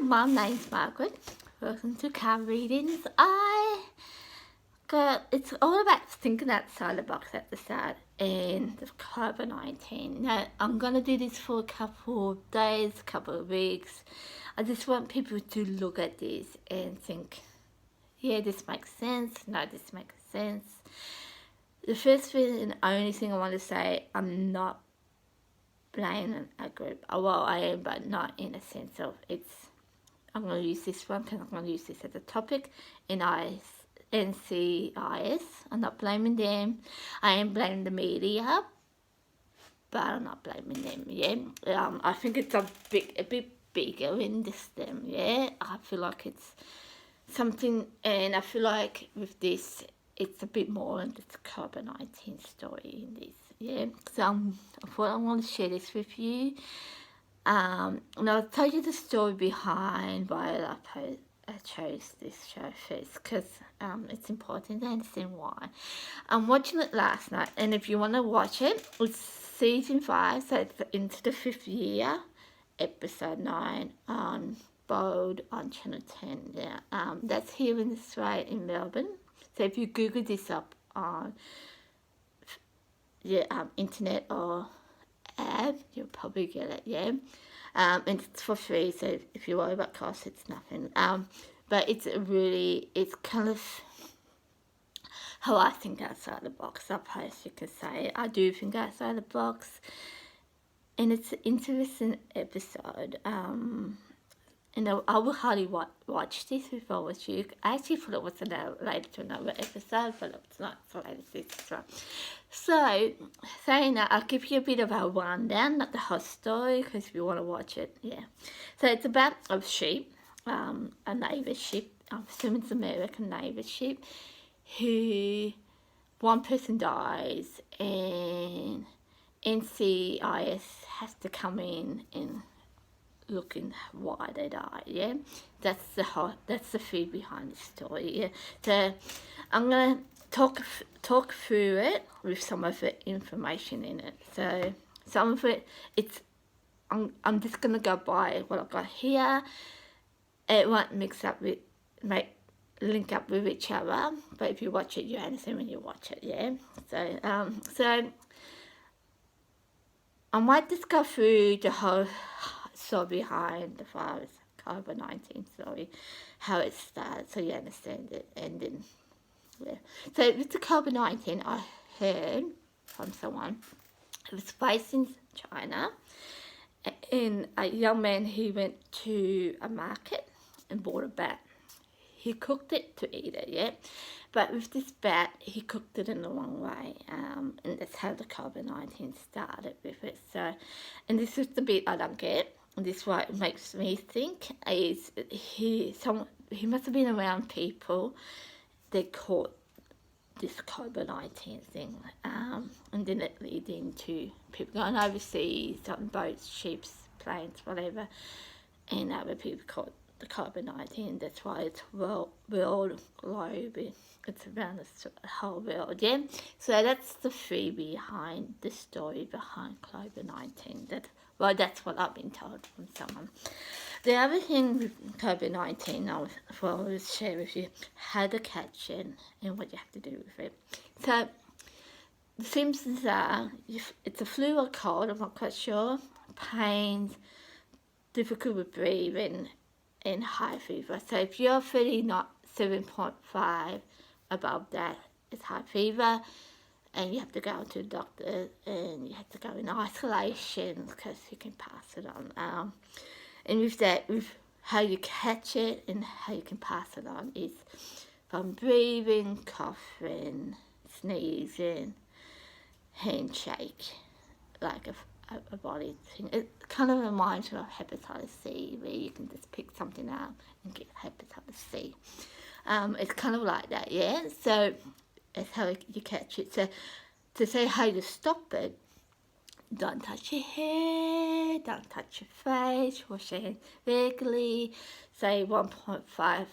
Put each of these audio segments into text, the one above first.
my name's Margaret. Welcome to Card Readings. It's all about thinking outside the box at the start and the COVID-19. Now, I'm going to do this for a couple of days, a couple of weeks. I just want people to look at this and think, yeah, this makes sense. No, this makes sense. The first thing and only thing I want to say, I'm not blaming a group. Well, I am, but not in a sense of I'm going to use this one because I'm going to use this as a topic. NCIS. I'm not blaming them. I am blaming the media, but I'm not blaming them. Yeah. I think it's a bit bigger in this them. Yeah. I feel like it's something, and I feel like with this, it's a bit more than the COVID-19 story in this. Yeah. So I thought I want to share this with you. And I'll tell you the story behind why I chose this show first, because it's important to understand why. I'm watching it last night, and if you want to watch it, it's season 5, so it's into the 5th year, episode 9 on Bold on Channel 10. Yeah, that's here in Australia, in Melbourne. So if you Google this up on internet or app, you'll probably get it. Yeah. And it's for free, so if you worry about cost, it's nothing. But it's kind of how I think outside the box, I suppose you could say. I do think outside the box, and it's an interesting episode. And I would highly watch this if I was you. I actually thought it was related to another episode, but it's not related to this one. So, saying that, I'll give you a bit of a rundown, not the whole story, because if you want to watch it, yeah. So it's about a sheep, a neighbour sheep, I'm assuming it's an American neighbour sheep, who one person dies and NCIS has to come in and looking why they died. Yeah, that's the feed behind the story. Yeah, so I'm gonna talk through it with some of the information in it. So some of it, I'm just gonna go by what I've got here. It won't link up with each other, but if you watch it, you understand when you watch it. Yeah, so I might just go through the whole story behind the virus, COVID-19 story, how it started, so you understand it, and then, yeah. So with the COVID-19, I heard from someone, it was based in China, and a young man, he went to a market and bought a bat. He cooked it to eat it, yeah? But with this bat, he cooked it in the wrong way, and that's how the COVID-19 started with it. So, and this is the bit I don't get, and this is what it makes me think, is he must have been around people that caught this COVID-19 thing, and then it led into people going overseas on boats, ships, planes, whatever, and other people caught the COVID-19. That's why it's world globe. It's around the whole world. Yeah. So that's the theory behind the story behind COVID-19. That's what I've been told from someone. The other thing with COVID-19, I will share with you how to catch it and what you have to do with it. So the symptoms are, it's a flu or cold, I'm not quite sure, pains, difficult with breathing, and high fever. So if you're 37.5 above that, it's high fever, and you have to go to the doctor, and you have to go in isolation because you can pass it on. And with that, with how you catch it and how you can pass it on is from breathing, coughing, sneezing, handshake, like a body thing. It kind of reminds me of hepatitis C, where you can just pick something up and get hepatitis C. It's kind of like that, yeah? So that's how you catch it. So to say how you stop it, don't touch your hair, don't touch your face, wash your hands regularly, say 1.5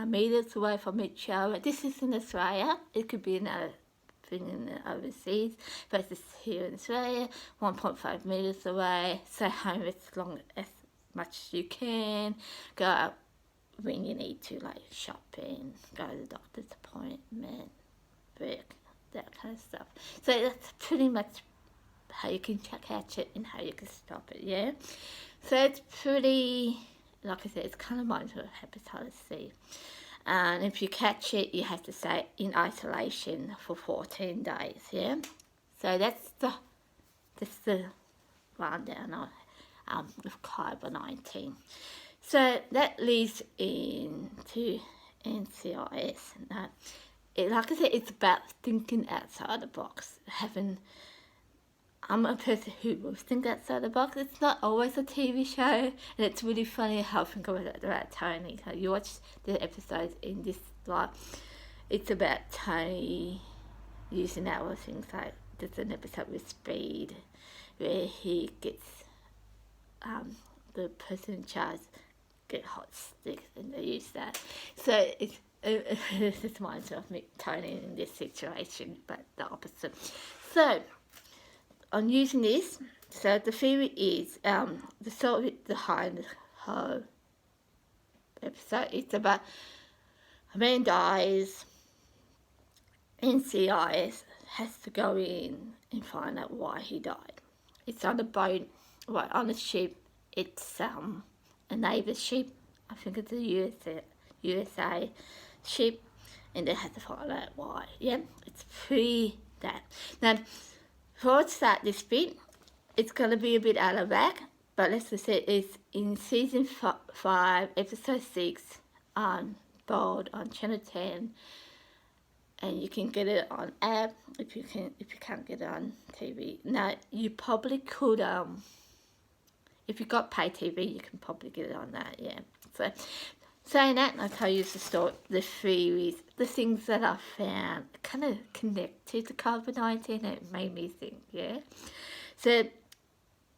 meters away from each other. This is in Australia, it could be another thing in the overseas, but it's here in Australia, 1.5 meters away, stay home as long as much as you can. Go out when you need to, like shopping, go to the doctor's appointment, work, that kind of stuff. So that's pretty much how you can catch it and how you can stop it, yeah? So it's pretty, like I said, it's kind of mindful of hepatitis C. And if you catch it, you have to stay in isolation for 14 days, yeah? So that's the rundown of COVID-19. So that leads into NCIS. Now, like I said, it's about thinking outside the box. I'm a person who will think outside the box. It's not always a TV show, and it's really funny how I think about Tony. You watch the episodes in this, like, it's about Tony using our things. Like, there's an episode with Speed where he gets the person in charge get hot sticks and they use that. So it just reminds me of Tony in this situation, but the opposite. So on using this, so the theory is the story behind the whole episode. It's about a man dies, NCIS has to go in and find out why he died. It's on a boat, right, on a ship. It's a neighbour's ship. I think it's a USA ship, and they have to find out why. Yeah, it's pretty that. Now, before I start this bit, it's going to be a bit out of whack, but let's just say it's in season 5, episode 6, on Bold on Channel 10, and you can get it on app if you can't get it on TV. Now, you probably could if you got pay TV, you can probably get it on that, yeah. So, saying that, I'll tell you the story, the theories, the things that I found kind of connected to COVID-19, and it made me think, yeah. So,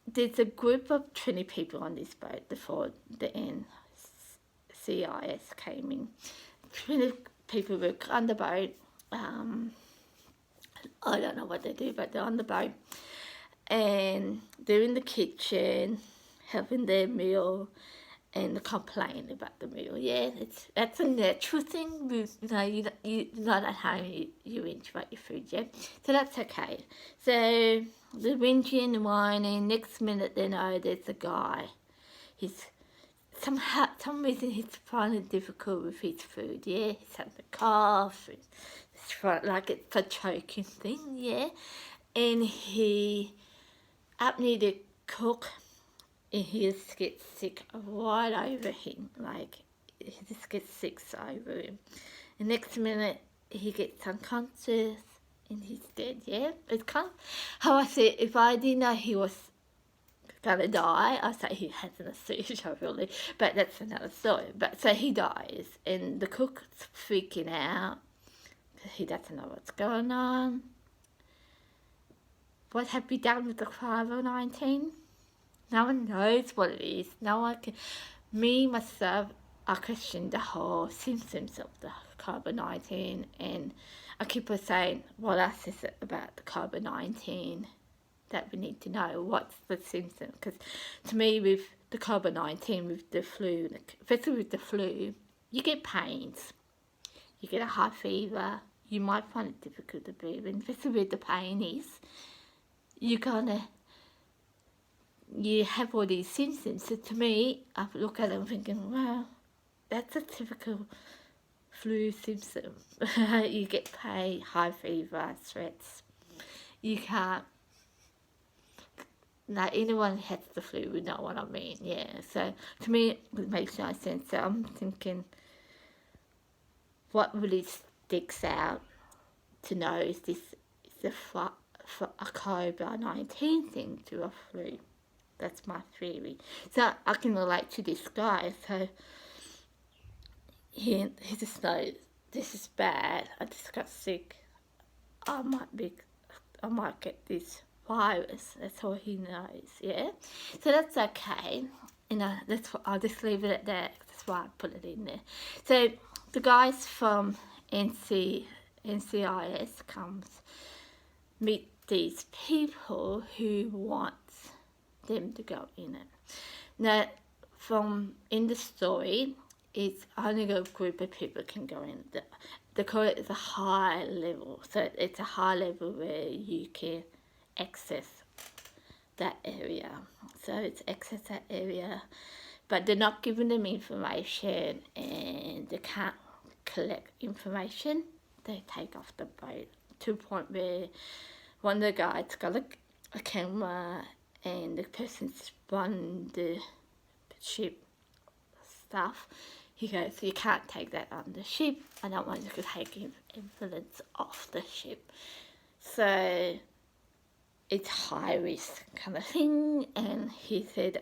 there's a group of 20 people on this boat before the NCIS came in. 20 people were on the boat. I don't know what they do, but they're on the boat. And they're in the kitchen, having their meal, and complain about the meal. Yeah, that's a natural thing. You're not at home, you enjoy your food, yeah? So that's okay. So they're whinging and whining. Next minute they know there's a guy. Some reason he's finding it difficult with his food, yeah? He's having a cough, like it's a choking thing, yeah? And he up near the cook, and he just gets sick right over him, like he just gets sick over him. The next minute he gets unconscious and he's dead, yeah? It's kind of how I said, if I didn't know he was gonna die, I'd say he has an seizure, really, but that's another story. But so he dies, and the cook's freaking out because he doesn't know what's going on. What have we done with the COVID-19? No one knows what it is. No one can. Me, myself, I question the whole symptoms of the COVID-19, and I keep on saying, what else is it about the COVID-19 that we need to know? What's the symptom? Because to me, with the COVID-19, with the flu, especially with the flu, you get pains. You get a high fever. You might find it difficult to breathe, and especially with the pain is, you have all these symptoms. So to me, I look at them thinking, wow, that's a typical flu symptom. You get pain, high fever, sweats. You can't, like, anyone who has the flu would know what I mean, yeah. So to me, it makes no sense. So I'm thinking, what really sticks out to know is this is a COVID-19 thing to a flu. That's my theory. So I can relate to this guy. So he just knows, this is bad. I just got sick. I might get this virus. That's all he knows, yeah? So that's okay. I'll just leave it at that. That's why I put it in there. So the guys from NCIS meet these people who want them to go in it. Now, from in the story, it's only a group of people can go in. They call it a high level, so it's a high level where you can access that area. So it's access that area, but they're not giving them information, and they can't collect information. They take off the boat to a point where one of the guys got a camera, and the person's run the ship stuff. He goes, you can't take that on the ship. I don't want you to take influence off the ship. So it's high risk kind of thing. And he said,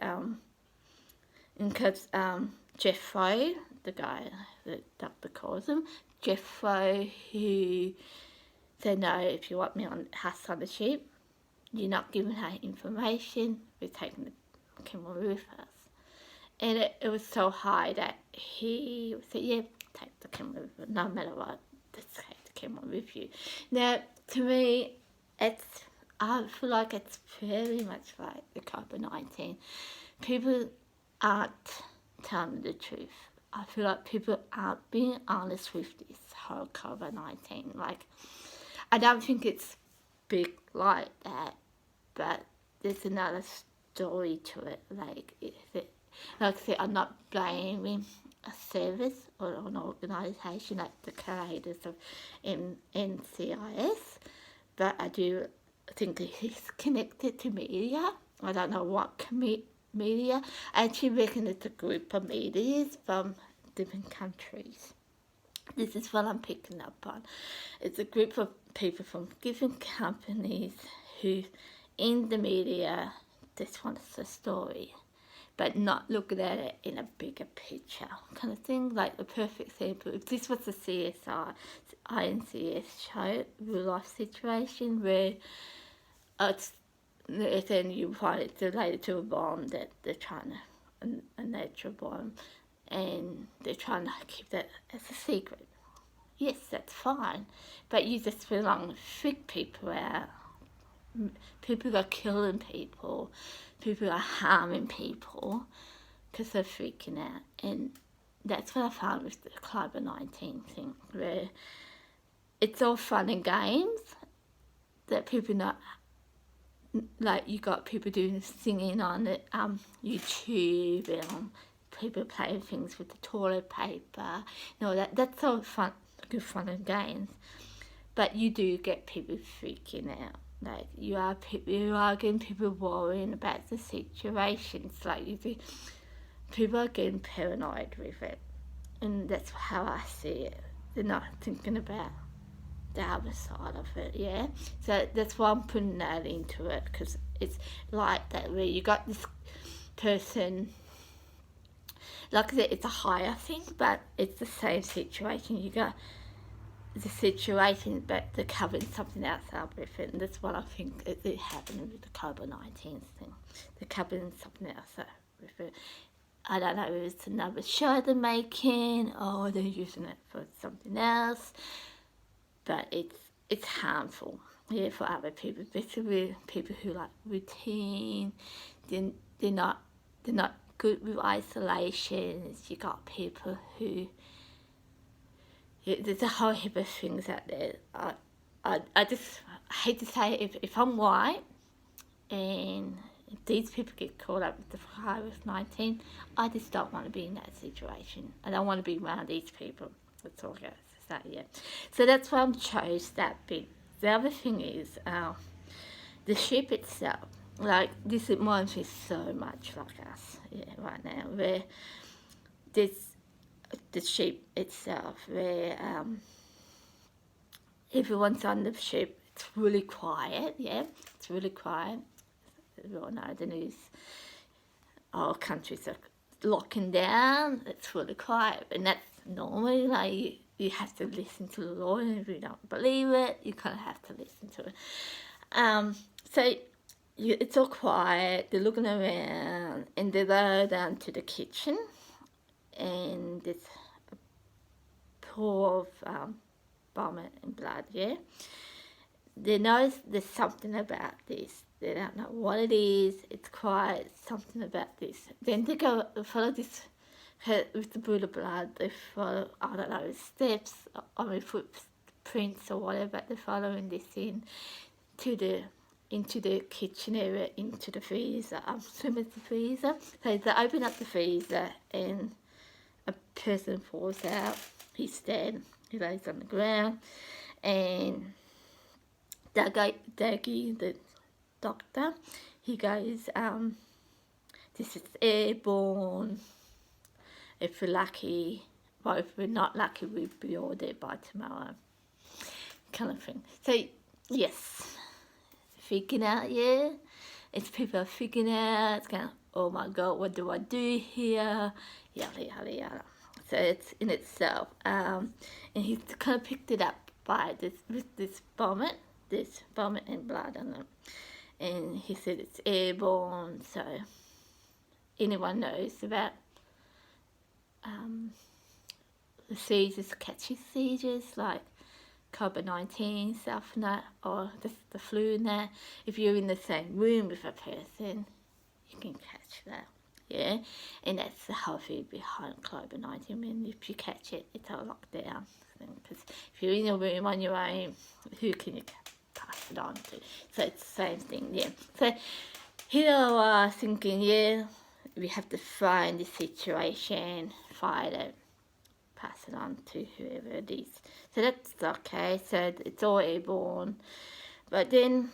because Jeffro, the guy that Dr. calls him, Jeffro, who said, no, if you want me on us on the ship, you're not giving her information, we're taking the camera with us. And it was so high that he said, yeah, take the camera with you, no matter what, just take the camera with you. Now, to me, I feel like it's very much like the COVID-19. People aren't telling the truth. I feel like people aren't being honest with this whole COVID-19. Like, I don't think it's big like that, but there's another story to it. Like I said, I'm not blaming a service or an organisation like the creators of NCIS, but I do think it's connected to media. I don't know what media. I actually reckon it's a group of medias from different countries. This is what I'm picking up on. It's a group of people from different companies who, in the media, just wants the story, but not looking at it in a bigger picture kind of thing. Like the perfect example, if this was a CSI, INCS show, real life situation where then you find it's related to a bomb that they're trying to, a natural bomb, and they're trying to keep that as a secret. Yes, that's fine, but you just feel like freak people out. People are killing people, people are harming people because they're freaking out. And that's what I found with the COVID-19 thing, where it's all fun and games, that people not, like you got people doing singing on it, YouTube, and people playing things with the toilet paper, that's all fun, good fun and games. But you do get people freaking out. Like you are getting people worrying about the situations. Like people are getting paranoid with it, and that's how I see it. They're not thinking about the other side of it. Yeah, so that's why I'm putting that into it, because it's like that where you got this person. Like I said, it's a higher thing, but it's the same situation. You got the situation, but they're covering something else up with it, and that's what I think is happening with the COVID-19 thing. They're covering something else up with it. I don't know if it's another show they're making or they're using it for something else, but it's harmful, yeah, for other people, especially people who like routine. They're not good with isolation. You got people who, there's a whole heap of things out there. I just hate to say it, if I'm white and if these people get caught up with the COVID-19, I just don't want to be in that situation. I don't want to be around these people. That's all I got to say, yeah. So that's why I chose that bit. The other thing is the ship itself. Like, this reminds me so much like us, yeah, right now, where the ship itself, where everyone's on the ship, it's really quiet, yeah, it's really quiet. We all know the news, all countries are locking down, it's really quiet, and that's normal. Like, you have to listen to the law, and if you don't believe it, you kind of have to listen to it. So it's all quiet, they're looking around, and they go down to the kitchen, and there's a pool of vomit and blood, yeah? They notice there's something about this. They don't know what it is. It's quite something about this. Then they go follow this with the Buddha blood. They follow, I don't know, steps, I mean footprints or whatever. They're following this into the kitchen area, into the freezer. I'm assuming it's the freezer. So they open up the freezer and a person falls out. He's dead. He lays on the ground, and Daggy, the doctor, he goes, this is airborne. If we're lucky, well, if we're not lucky, we'll be all dead by tomorrow, kind of thing. So yes, freaking out, yeah. It's people are freaking out. It's going, oh my god, what do I do here? Yada yada yada. So it's in itself, and he kind of picked it up by this vomit and blood on it, and he said it's airborne. So anyone knows about the seizures, catchy seizures like COVID-19 stuff and that, or the flu and that. If you're in the same room with a person, you can catch that. Yeah, and that's the whole thing behind COVID-19. I mean, if you catch it, it's a lockdown thing. Because if you're in your room on your own, who can you pass it on to? So it's the same thing, yeah. So here I was thinking, yeah, we have to find the situation, fight it, pass it on to whoever it is. So that's okay. So it's all airborne, but then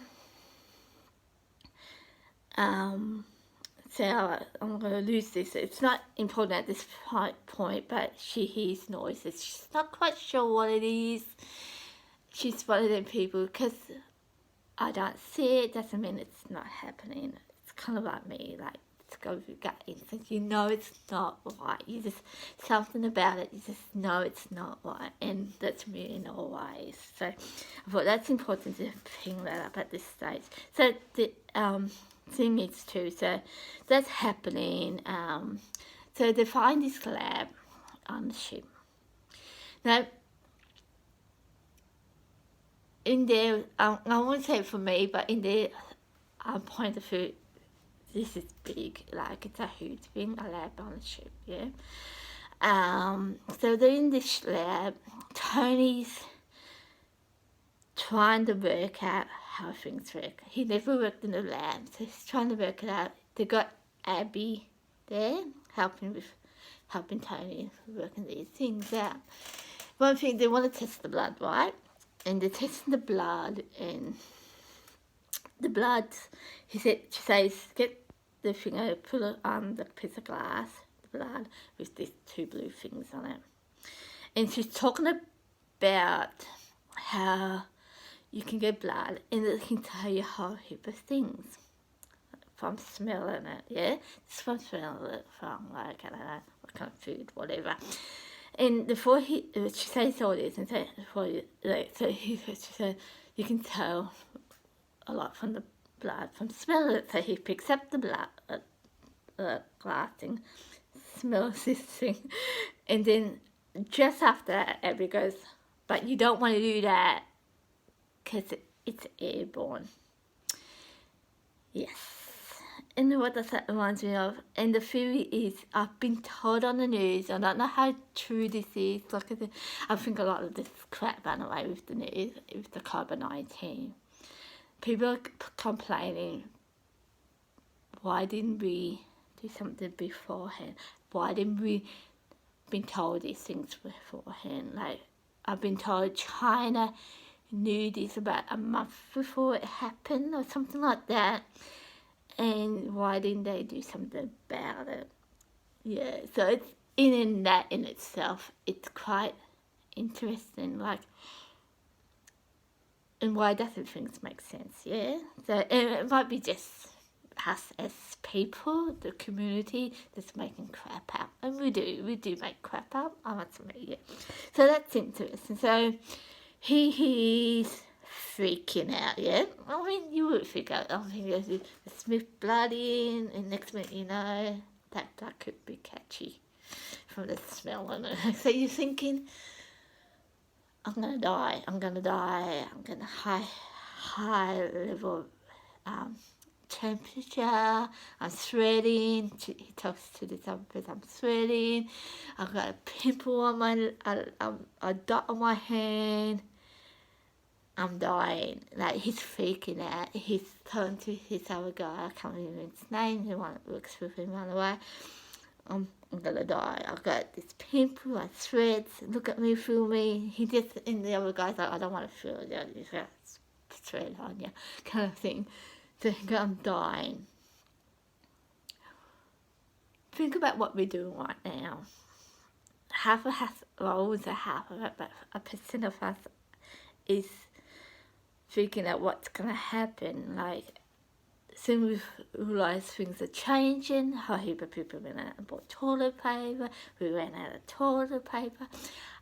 so I'm going to lose this. It's not important at this point, but she hears noises. She's not quite sure what it is. She's one of them people, because I don't see it, doesn't mean it's not happening. It's kind of like me, like, it's got with your gut instinct. You know it's not right. You just, something about it, you just know it's not right. And that's me in all ways. So I thought that's important to bring that up at this stage. So the thing is too, so that's happening. So they find this lab on the ship. Now, in there, I won't say for me, but in their point of view, this is big, like it's a huge thing, a lab on the ship, yeah. So they're in this lab. Tony's trying to work out how things work. He never worked in a lab, so he's trying to work it out. They got Abby there, helping Tony working these things out. One thing, they want to test the blood, right? And they're testing the blood, and the blood, she says, get the finger, put it on the piece of glass, the blood, with these two blue things on it. And she's talking about how you can get blood and it can tell you a whole heap of things from smelling it, yeah? Just from smelling it, from like, I don't know, what kind of food, whatever. And before she says all this, and she said, you can tell a lot from the blood, from smelling it. So he picks up the blood, glass thing, smells this thing, and then just after that, Abby goes, but you don't want to do that because it's airborne. Yes. And what does that remind me of? And the theory is, I've been told on the news, I don't know how true this is, like I think a lot of this crap ran away with the news, with the COVID-19. People are complaining, why didn't we do something beforehand? Why didn't we been told these things beforehand? Like, I've been told China knew this about a month before it happened or something like that. And why didn't they do something about it? Yeah, so it's in that in itself, it's quite interesting, like, and why doesn't things make sense, yeah? So it might be just us as people, the community, that's making crap up. And we do make crap up, I must admit, yeah. So that's interesting. So he's freaking out, yeah? I mean, you would figure out, I think there's the Smith blood in, and next minute you know, that could be catchy from the smell of it. So you're thinking, I'm going to die, I'm going to high level temperature, I'm sweating. He talks to this other person, I'm sweating. I've got a pimple on a dot on my hand. I'm dying. Like, he's freaking out. He's telling to his other guy, I can't remember his name, the one that works with him, by the way. I'm gonna die. I've got this pimple, I sweat, look at me, feel me. He just, and the other guy's like, I don't want to feel it, you just got sweat on you, kind of thing. So I'm dying. Think about what we're doing right now. Half of us, well, always a half of it, but a percent of us is figuring out what's gonna happen. Like, soon we realise things are changing. A heap of people went out and bought toilet paper. We ran out of toilet paper.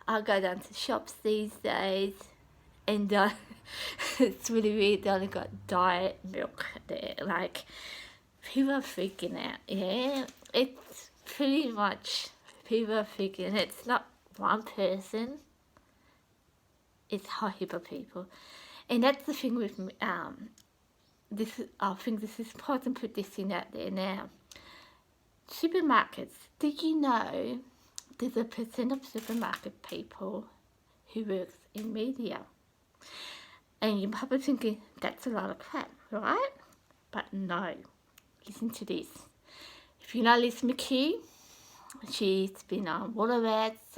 I go down to shops these days, and it's really weird. They only got diet milk there. Like, people are freaking out. Yeah, it's pretty much people are freaking. It's not one person. It's a heap of people, and that's the thing with this. I think this is important to put this in out there now. Supermarkets. Do you know there's a percent of supermarket people who works in media? And you're probably thinking that's a lot of crap, right? But no. Listen to this. If you know Liz McHugh, she's been on Water Rats,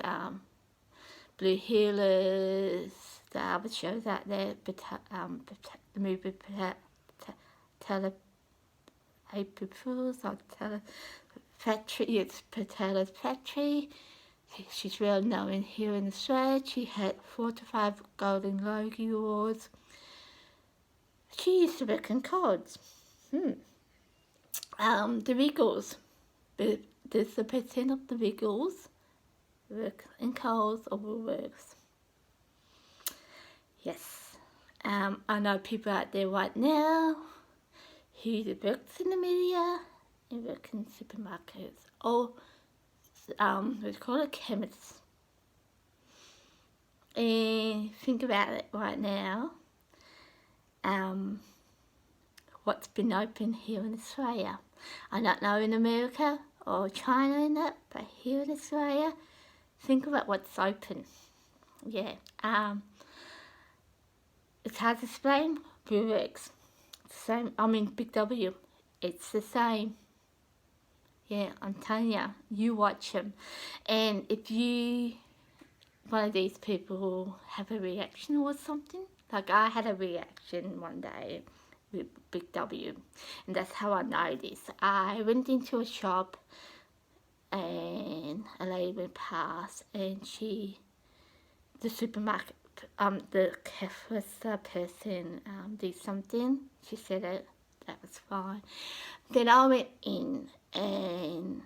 Blue Healers, the other shows out there, the movie April Fools or Factory, it's Patela's Factory. She's well known here in Australia. She had 4 to 5 Golden Logie Awards. She used to work in Coles. The Wiggles. There's a percent of the Wiggles work in Coles or Woolworths. Yes. I know people out there right now who works in the media and work in supermarkets or we call it chemists. And think about it right now. What's been open here in Australia? I don't know in America or China in that, but here in Australia, think about what's open. Yeah. It's hard to explain. Brewworks. Same. I mean, Big W. It's the same. Yeah, I'm telling you, you watch them. And if you, one of these people, have a reaction or something, like I had a reaction one day with Big W, and that's how I know this. I went into a shop, and a lady went past, and the supermarket, the cafe person did something. She said that was fine. Then I went in, and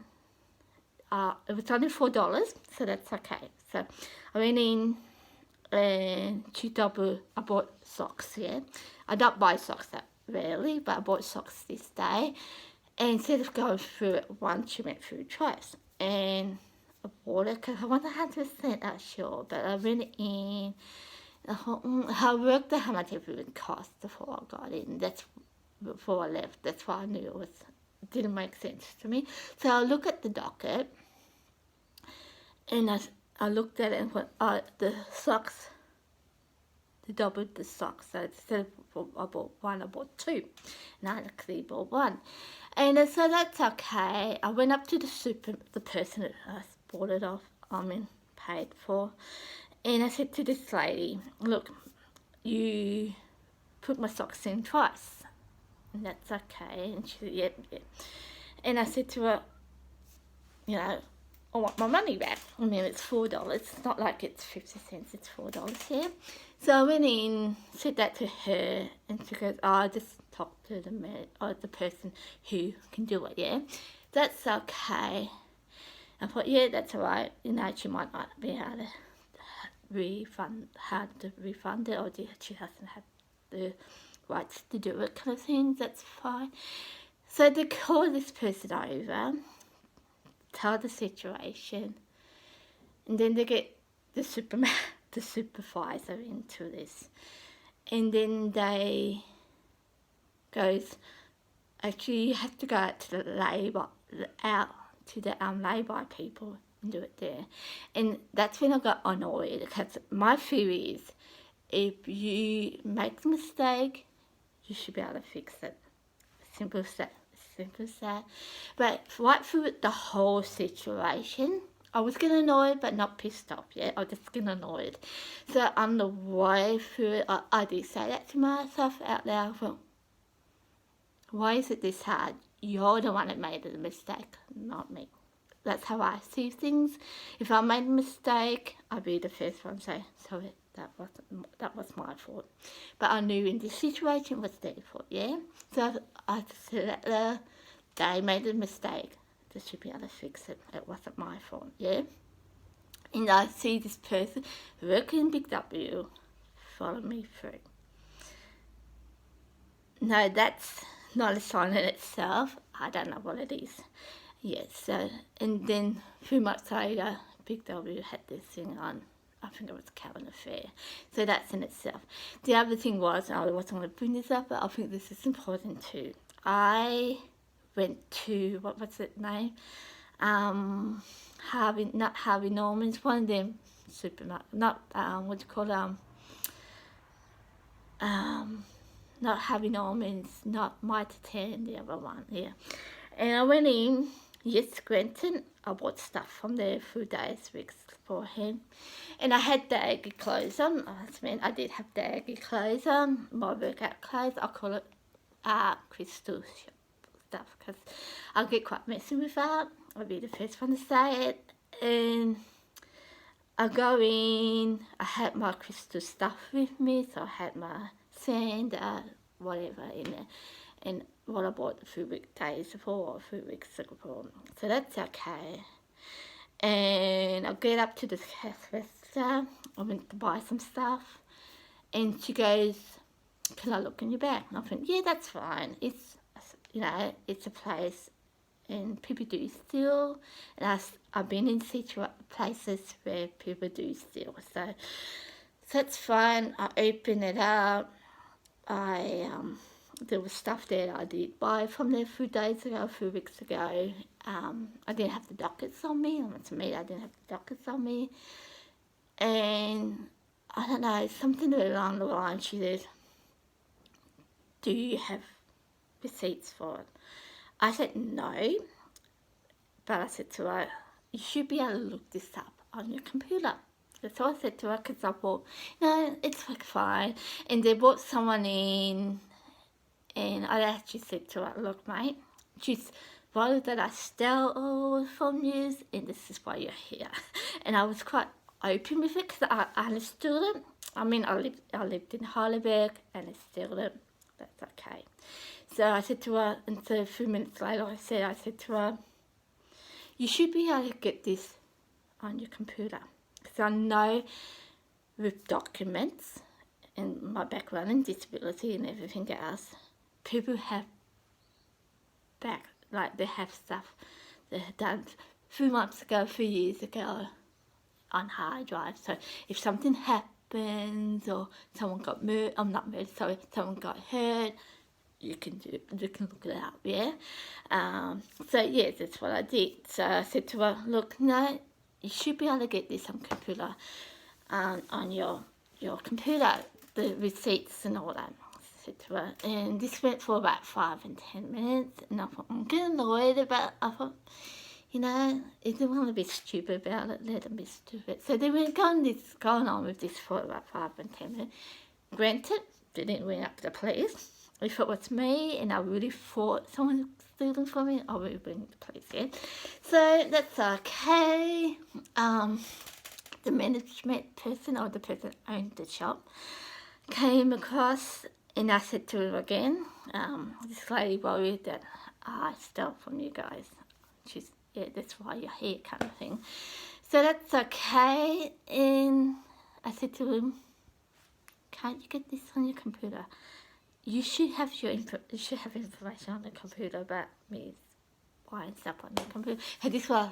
it was only $4, so that's okay. So I went in, and I bought socks, yeah. I don't buy socks that rarely, but I bought socks this day. And instead of going through it once, she went through it twice. And I bought it because I wasn't 100% sure, but I went in. I thought, I worked out how much it would cost before I got in. That's before I left. That's why I knew it didn't make sense to me. So I look at the docket, and I looked at it and went, the socks, they doubled the socks. So instead of I bought one, I bought 2. And I actually bought 1. And so that's okay. I went up to the person that I bought it off, paid for. And I said to this lady, look, you put my socks in twice. And that's okay. And she said, yep. And I said to her, you know, I want my money back. I mean, it's $4. It's not like it's 50 cents. It's $4 here. So I went in, said that to her, and she goes, I just talked to the person who can do it, yeah? That's okay. I thought, yeah, that's all right. You know, she might not be able to refund it, or she doesn't have the rights to do it, kind of thing. That's fine. So they call this person over, tell the situation, and then they get the supervisor into this, and then they goes, actually you have to go out to the lay-by people and do it there. And that's when I got annoyed, because my theory is, if you make a mistake, you should be able to fix it. Simple as that. Simple as that. But right through the whole situation, I was getting annoyed, but not pissed off. Yeah, I was just getting annoyed. So on the way through it, I did say that to myself out loud. I thought, why is it this hard? You're the one that made the mistake, not me. That's how I see things. If I made a mistake, I'd be the first one to say, sorry, that was my fault. But I knew in this situation it was their fault, yeah? So I said that they made a mistake. They should be able to fix it. It wasn't my fault, yeah? And I see this person working in Big W follow me through. No, that's not a sign in itself. I don't know what it is. Yes, so, and then a few months later, Big W had this thing on. I think it was Calendar Fair. So that's in itself. The other thing was, I wasn't going to bring this up, but I think this is important too. I went to, what was it name? Harvey Norman's, one of them supermarkets, not, what do you call it? Not Harvey Norman's, not Mitre 10, the other one, yeah. And I went in, yes, granted, I bought stuff from there a few days, weeks beforehand. And I had daggy clothes on. I did have daggy clothes on, my workout clothes. I call it crystal stuff, because I get quite messy with that. I'll be the first one to say it. And I go in, I had my crystal stuff with me, so I had my sand, whatever in there. And what I bought a few days before, or a few weeks ago. So that's okay. And I get up to the cash register. I went to buy some stuff. And she goes, can I look in your bag? And I think, yeah, that's fine. It's, you know, it's a place and people do steal. And I've been in places where people do steal. So that's fine. I open it up. There was stuff there that I did buy from there a few days ago, a few weeks ago. I didn't have the dockets on me. To me, I didn't have the dockets on me. And I don't know, something along the line, she said, do you have receipts for it? I said no, but I said to her, you should be able to look this up on your computer. That's what I said to her, because I thought, no, it's like fine. And they brought someone in, and I actually said to her, look, mate, she's worried that I stole from you, and this is why you're here. And I was quite open with it, because I understood it. I mean, I lived in Heidelberg, and I still it. That's okay. So I said to her, and so a few minutes later I said to her, you should be able to get this on your computer. Because I know with documents and my background in disability and everything else, people have they have stuff they had done a few months ago, a few years ago on hard drive. So if something happens or someone got someone got hurt, you can look it up, yeah. So yeah, that's what I did. So I said to her, look, no, you should be able to get this on computer, on your computer, the receipts and all that. I said to her, and this went for about 5 and 10 minutes, and I thought, I'm getting annoyed about it. I thought, you know, if they want to be stupid about it, let them be stupid. So they went going on with this for about 5 and 10 minutes. Granted, they didn't ring up the police. If it was me and I really thought someone was stealing from me, I would bring the police in. So that's okay. The management person, or the person who owned the shop, came across, and I said to her again, this lady worried that I stole from you guys. She's, yeah, that's why you're here, kind of thing. So that's okay. And I said to him, can't you get this on your computer? You should have information on the computer about me buying stuff on the computer. And this was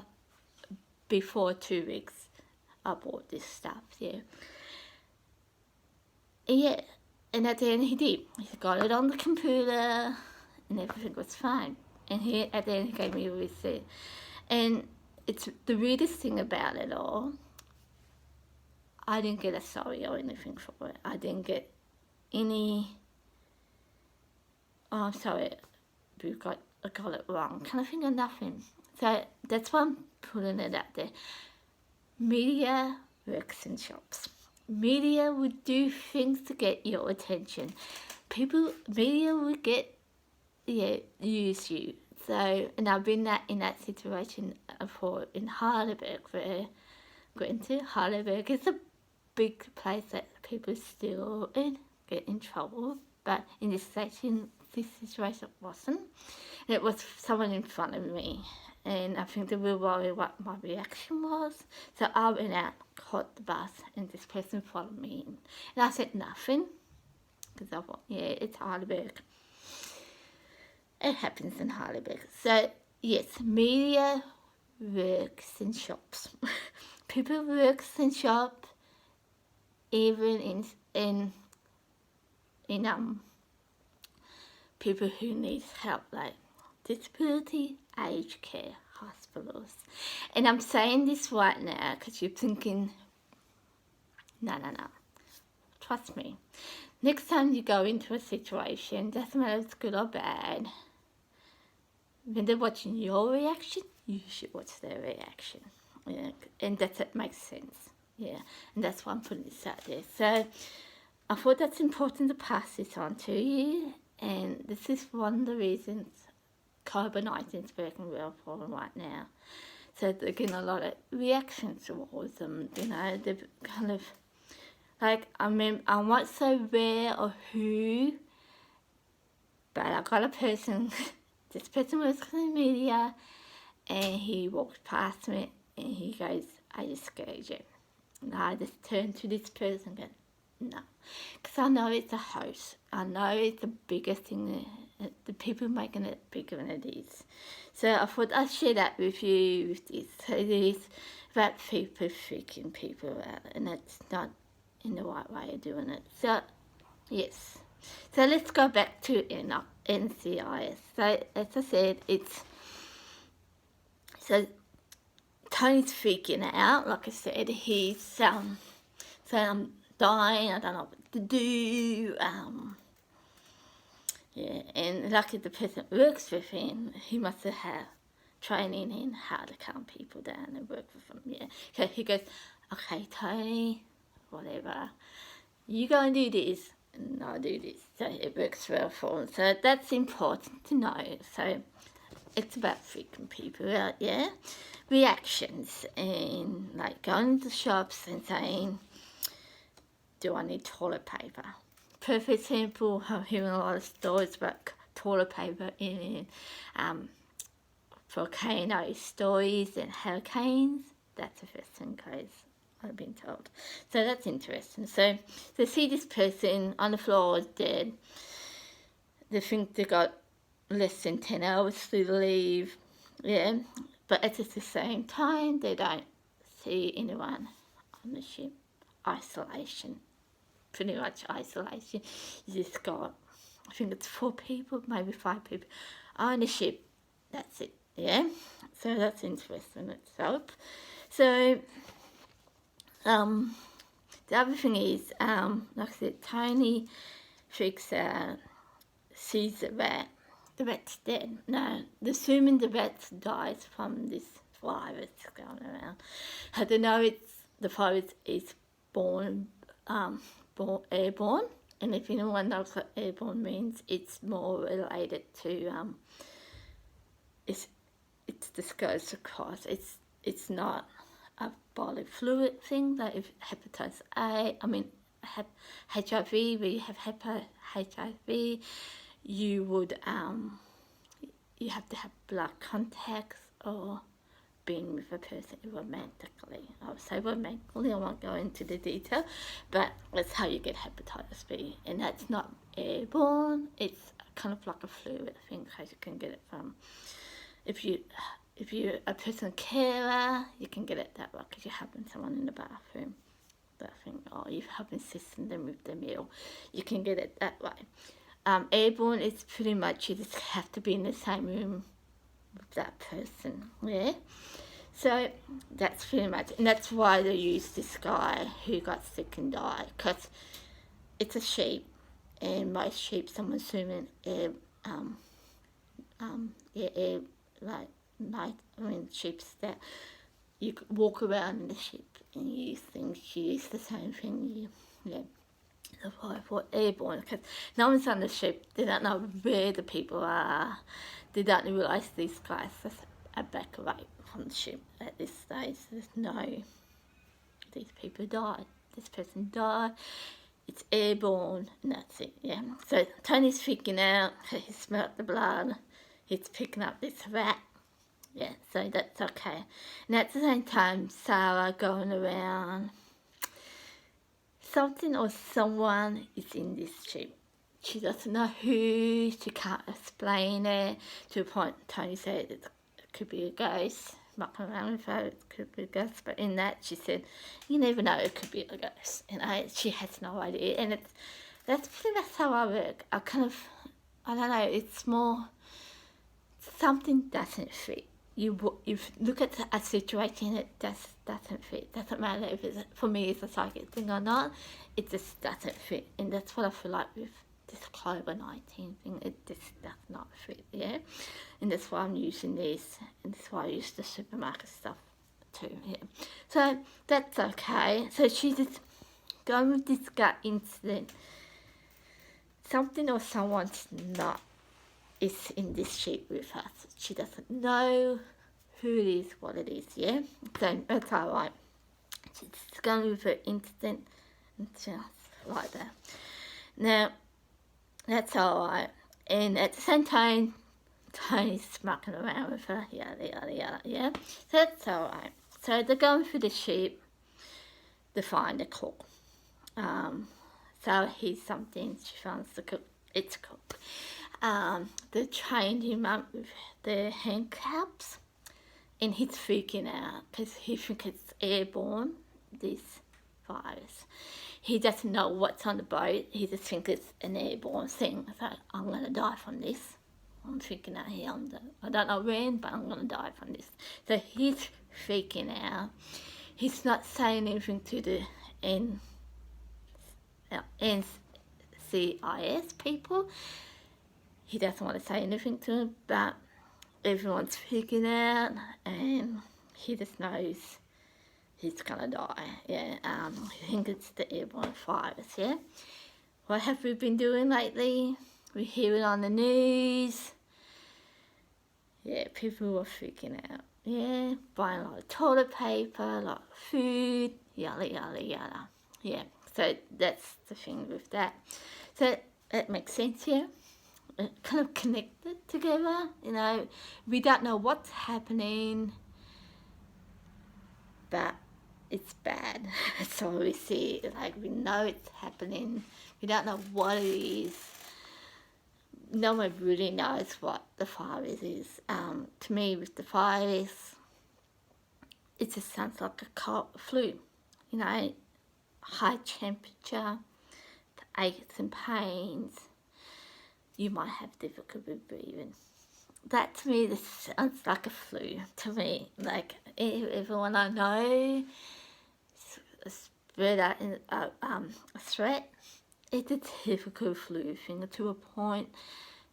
before 2 weeks I bought this stuff, yeah. Yeah, and at the end he did. He got it on the computer, and everything was fine. And at the end, he gave me a receipt. And it's the weirdest thing about it all, I didn't get a sorry or anything for it. I didn't get any, oh, I'm sorry, I got it wrong. Kind of thing of nothing. So that's why I'm putting it out there. Media works in shops. Media would do things to get your attention. Media would use you. So, and I've been in that situation before in Heidelberg, where Heidelberg is a big place that people still get in trouble, but in this situation it wasn't. It was someone in front of me, and I think they were worried what my reaction was. So I went out, caught the bus, and this person followed me in. And I said nothing, because I thought, yeah, it's Heidelberg. It happens in Heidelberg. So yes, media works in shops. People works in shop, even in people who need help, like disability, aged care, hospitals. And I'm saying this right now because you're thinking, no. Trust me. Next time you go into a situation, doesn't matter if it's good or bad, when they're watching your reaction, you should watch their reaction. Yeah, and it makes sense. Yeah, and that's why I'm putting this out there. So I thought that's important to pass this on to you, and this is one of the reasons COVID-19 is working well for them right now. So they're getting a lot of reactions towards them. You know, they're kind of like, I'm not so aware of who, but I got a person. This person was in the media, and he walked past me, and he goes, "Are you scared yet?" And I just turned to this person and go, "No," because I know it's a hoax. I know it's the biggest thing. The people making it bigger than it is. So I thought I'd share that with you. With this, so it is about people freaking people out, and it's not in the right way of doing it. So yes. So let's go back to NCIS. So as I said, so Tony's freaking out. Like I said, he's saying, "I'm dying. I don't know what to do." Yeah, and lucky the person that works with him, he must have had training in how to calm people down and work with them. Yeah. So he goes, "Okay, Tony, whatever. You go and do this, and I'll do this." So it works well for him. So that's important to know. So it's about freaking people out, yeah? Reactions, and like going to the shops and saying, "Do I need toilet paper?" Perfect example, I'm hearing a lot of stories about toilet paper in volcano stories and hurricanes. That's the first thing goes, I've been told. So that's interesting. So they see this person on the floor dead. They think they got less than 10 hours to leave, yeah. But at the same time, they don't see anyone on the ship. Isolation. Pretty much isolation. You just got, I think it's 4 people, maybe 5 people on the ship. That's it, yeah. So that's interesting itself. So the other thing is, like I said, Tony freaks out, sees the rat. The rat's dead. No, assuming the rat dies from this virus going around. How do you know the virus is airborne? And if anyone knows what airborne means, it's more related to it just goes across. It's not a bodily fluid thing like if hepatitis A. I mean HIV. Where you have HIV, you would you have to have blood contacts or being with a person romantically. I'll say romantically, I won't go into the detail, but that's how you get hepatitis B, and that's not airborne. It's kind of like a fluid thing, how you can get it from. If you're a person carer, you can get it that way because you're helping someone in the bathroom, that thing, or you're helping assisting them with their meal. You can get it that way. Airborne is pretty much you just have to be in the same room with that person, yeah. So that's pretty much, and that's why they used this guy who got sick and died, because it's a sheep, and most sheep, I'm assuming, like night. I mean, sheep's that you walk around in the sheep and you think you use the same thing. Yeah. For airborne, because no one's on the ship. They don't know where the people are. They don't realise these guys are back away from the ship at this stage. There's no, these people died. This person died. It's airborne, and that's it. Yeah. So Tony's freaking out. He smelled the blood. He's picking up this rat. Yeah. So that's okay. And at the same time, Sarah going around. Something or someone is in this ship. She doesn't know who, she can't explain it. To the point Tony said it could be a ghost. Mucking around with her, it could be a ghost. But in that she said, you never know, it could be a ghost. And she has no idea. And that's pretty much how I work. I don't know, it's more, something doesn't fit. You look at a situation, it just doesn't fit. Doesn't matter if it's, for me, it's a psychic thing or not. It just doesn't fit, and that's what I feel like with this COVID-19 thing. It just does not fit, yeah. And that's why I'm using this, and that's why I use the supermarket stuff too. Yeah. So that's okay. So she's just going with this gut incident. Something or someone's not is in this sheep with us. She doesn't know who it is, what it is, yeah? So that's alright. She's going with her instinct and just like that. Now, that's alright. And at the same time, Tony's mucking around with her, yada, yada, yada, yeah? So that's alright. So they're going through the sheep to find a cook. So here's something, she finds the cook, it's cook. They trained him up with the handcuffs, and he's freaking out because he thinks it's airborne, this virus. He doesn't know what's on the boat. He just thinks it's an airborne thing. So I'm going to die from this. I'm freaking out here. I don't know when, but I'm going to die from this. So he's freaking out. He's not saying anything to the NCIS people. He doesn't want to say anything to them, but everyone's freaking out, and he just knows he's gonna die. Yeah, I think it's the airborne virus. Yeah. What have we been doing lately? We hear it on the news. Yeah, people were freaking out. Yeah, buying a lot of toilet paper, a lot of food, yada yada yada. Yeah, so that's the thing with that. So it makes sense here. Kind of connected together, you know. We don't know what's happening, but it's bad. So we see, like, we know it's happening. We don't know what it is. No one really knows what the virus is. To me, with the virus, it just sounds like a cold flu, you know, high temperature, aches and pains. You might have difficulty breathing. That to me, this sounds like a flu to me. Like everyone I know spread out in a threat. It's a typical flu thing to a point.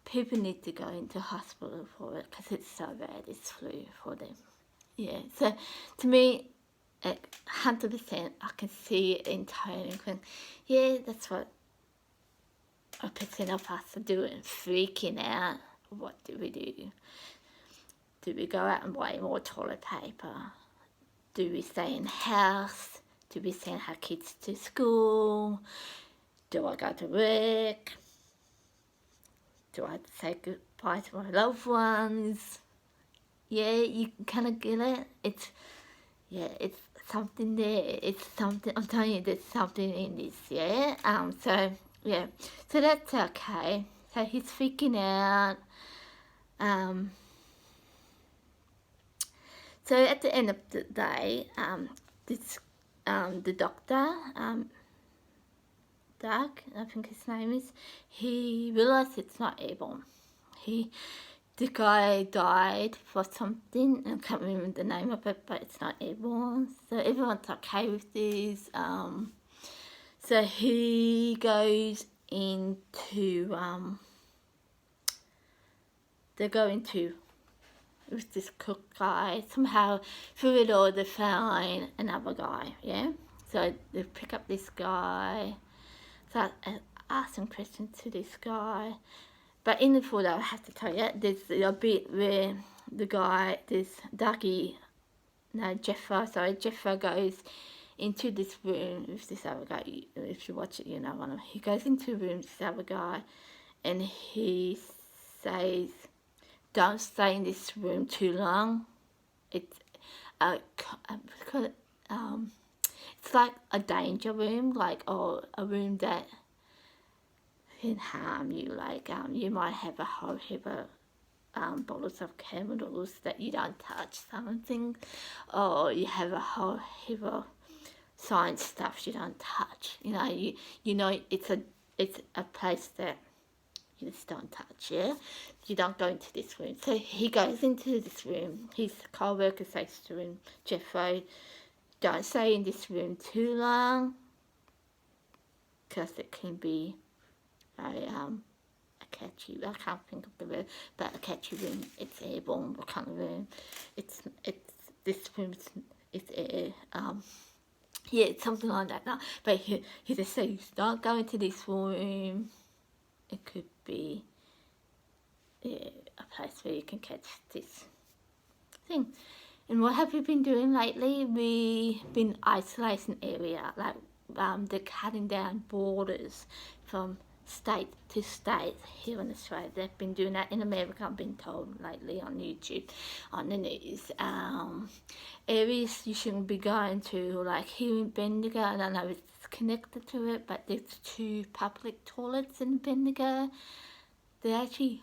People need to go into hospital for it because it's so bad. It's flu for them. Yeah. So to me, 100%, I can see it in Tony. Yeah, that's what a percent of us are doing, freaking out. What do we do? Do we go out and buy more toilet paper? Do we stay in the house? Do we send our kids to school? Do I go to work? Do I say goodbye to my loved ones? Yeah, you can kind of get it. It's something there. It's something, I'm telling you, there's something in this, yeah? So, yeah. So that's okay. So he's freaking out. So at the end of the day, the doctor Doug, I think his name is, he realised it's not airborne. The guy died for something, I can't remember the name of it, but it's not airborne. So everyone's okay with this. So he goes into, they go into with this cook guy. Somehow through it all they find another guy, yeah? So they pick up this guy, start asking questions to this guy. But in the photo, I have to tell you, there's a bit where the guy, Jeffro goes into this room with this other guy. If you watch it, you know one of. He goes into a room with this other guy, and he says, "Don't stay in this room too long. It's it's like a danger room, or a room that can harm you. Like you might have a whole heap of bottles of chemicals that you don't touch, something, or you have a whole heap of science stuff you don't touch. You know it's a place that you just don't touch. Yeah, you don't go into this room." So he goes into this room. His co-worker says to him, "Jeffro, don't stay in this room too long, because it can be a catchy, I can't think of the word, but a catchy room. It's airborne, what kind of room? It's this room, it's air, yeah, it's something like that. No, but he just says, don't go into this room. It could be a place where you can catch this thing." And what have we been doing lately? We've been isolating area, like they're cutting down borders from state to state here in Australia. They've been doing that in America, I've been told lately on YouTube, on the news. Areas you shouldn't be going to, like here in Bendigo, I don't know if it's connected to it, but there's 2 public toilets in Bendigo. They actually